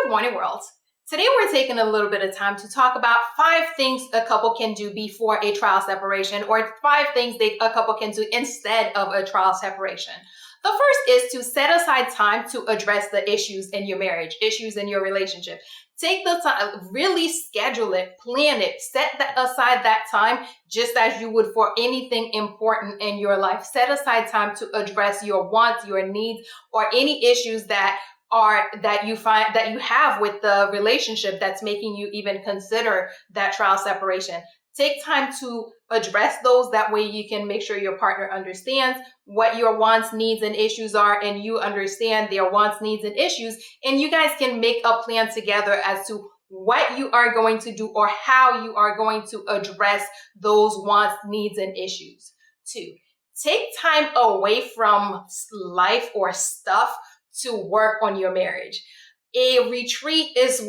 Good morning, world. Today we're taking a little bit of time to talk about 5 things a couple can do before a trial separation, or 5 things a couple can do instead of a trial separation. The first is to set aside time to address the issues in your marriage, issues in your relationship. Take the time, really schedule it, plan it, aside that time just as you would for anything important in your life. Set aside time to address your wants, your needs, or any issues that you find that you have with the relationship that's making you even consider that trial separation. Take time to address those. That way you can make sure your partner understands what your wants, needs, and issues are, and you understand their wants, needs, and issues, and you guys can make a plan together as to what you are going to do or how you are going to address those wants, needs, and issues. 2, take time away from life or stuff to work on your marriage. A retreat is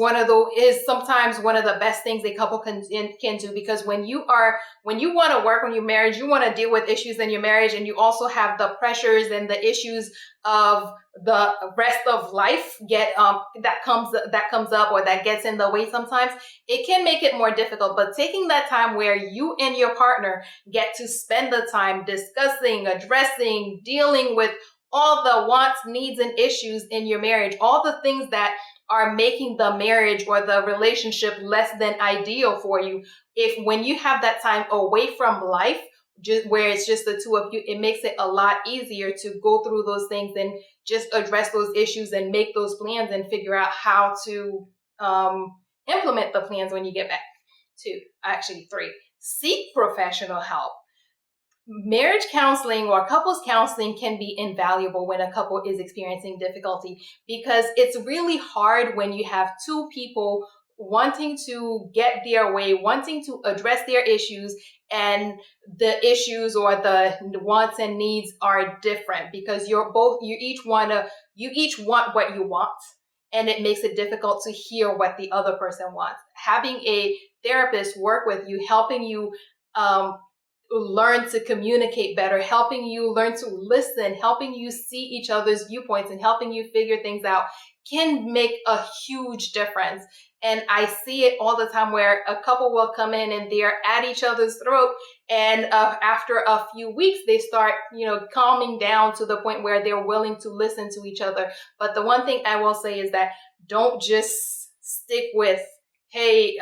sometimes one of the best things a couple can do, because when you want to work on your marriage, you want to deal with issues in your marriage, and you also have the pressures and the issues of the rest of life that comes up, or that gets in the way sometimes. It can make it more difficult, but taking that time where you and your partner get to spend the time discussing, addressing, dealing with all the wants, needs, and issues in your marriage, all the things that are making the marriage or the relationship less than ideal for you. When you have that time away from life, where it's just the two of you, it makes it a lot easier to go through those things and just address those issues and make those plans and figure out how to implement the plans when you get back. 3, seek professional help. Marriage counseling or couples counseling can be invaluable when a couple is experiencing difficulty, because it's really hard when you have 2 people wanting to get their way, wanting to address their issues, and the issues or the wants and needs are different, because you each want what you want, and it makes it difficult to hear what the other person wants. Having a therapist work with you, helping you learn to communicate better, helping you learn to listen, helping you see each other's viewpoints, and helping you figure things out can make a huge difference. And I see it all the time where a couple will come in and they're at each other's throat, and after a few weeks they start calming down to the point where they're willing to listen to each other. But the one thing I will say is that don't just stick with, hey,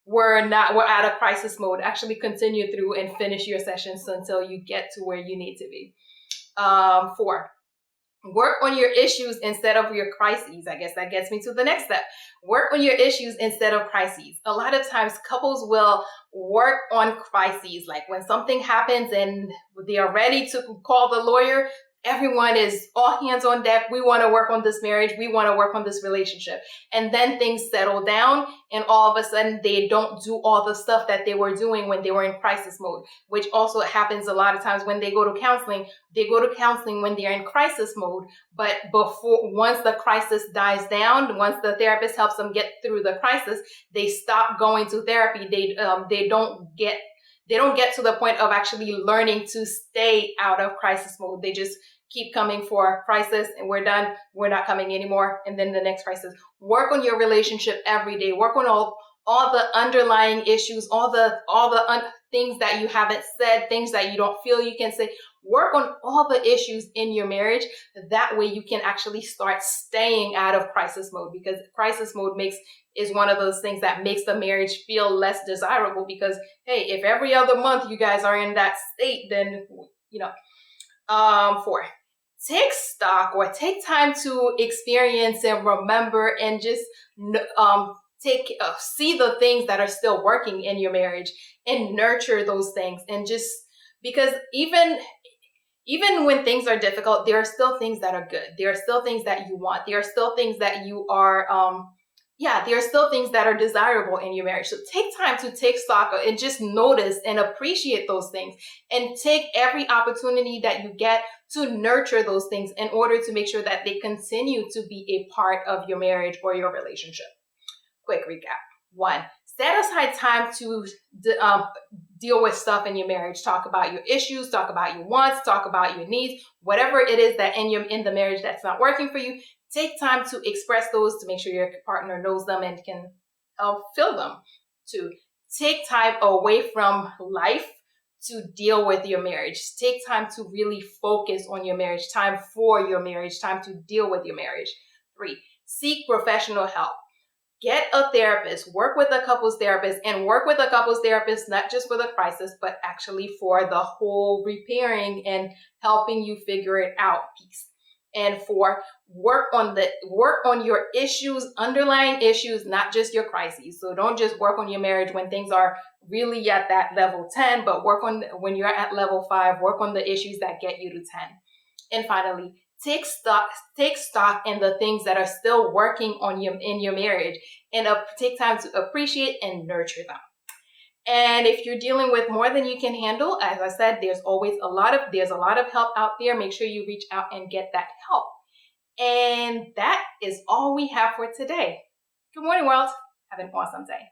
we're out of crisis mode. Actually continue through and finish your sessions until you get to where you need to be. 4, work on your issues instead of your crises. I guess that gets me to the next step. Work on your issues instead of crises. A lot of times couples will work on crises, like when something happens and they are ready to call the lawyer. Everyone is all hands on deck. We want to work on this marriage. We want to work on this relationship. And then things settle down, and all of a sudden they don't do all the stuff that they were doing when they were in crisis mode, which also happens a lot of times when they go to counseling. They go to counseling when they're in crisis mode, but once the crisis dies down, once the therapist helps them get through the crisis, they stop going to therapy. They don't get to the point of actually learning to stay out of crisis mode. They just keep coming for crisis, and we're done. We're not coming anymore. And then the next crisis. Work on your relationship every day. Work on all the underlying issues, all the things that you haven't said, things that you don't feel you can say. Work on all the issues in your marriage. That way you can actually start staying out of crisis mode, because crisis mode is one of those things that makes the marriage feel less desirable, because, hey, if every other month you guys are in that state, then, 4, take stock or take time to experience and remember and just see the things that are still working in your marriage and nurture those things. And just because even when things are difficult, there are still things that are good. There are still things that you want. There are still things that you are, there are still things that are desirable in your marriage. So take time to take stock and just notice and appreciate those things, and take every opportunity that you get to nurture those things in order to make sure that they continue to be a part of your marriage or your relationship. Quick recap. 1, set aside time to deal with stuff in your marriage. Talk about your issues, talk about your wants, talk about your needs, whatever it is that in the marriage that's not working for you. Take time to express those, to make sure your partner knows them and can help fill them. 2, take time away from life to deal with your marriage. Take time to really focus on your marriage, time for your marriage, time to deal with your marriage. 3, seek professional help. Get a therapist, work with a couples therapist, and work with a couples therapist not just for the crisis, but actually for the whole repairing and helping you figure it out piece. And 4, work on your issues, underlying issues, not just your crises. So don't just work on your marriage when things are really at that level 10, but work on when you're at level 5, work on the issues that get you to 10. And finally, take stock in the things that are still working on you in your marriage, and take time to appreciate and nurture them. And if you're dealing with more than you can handle, as I said, there's a lot of help out there. Make sure you reach out and get that help. And that is all we have for today. Good morning, world. Have an awesome day.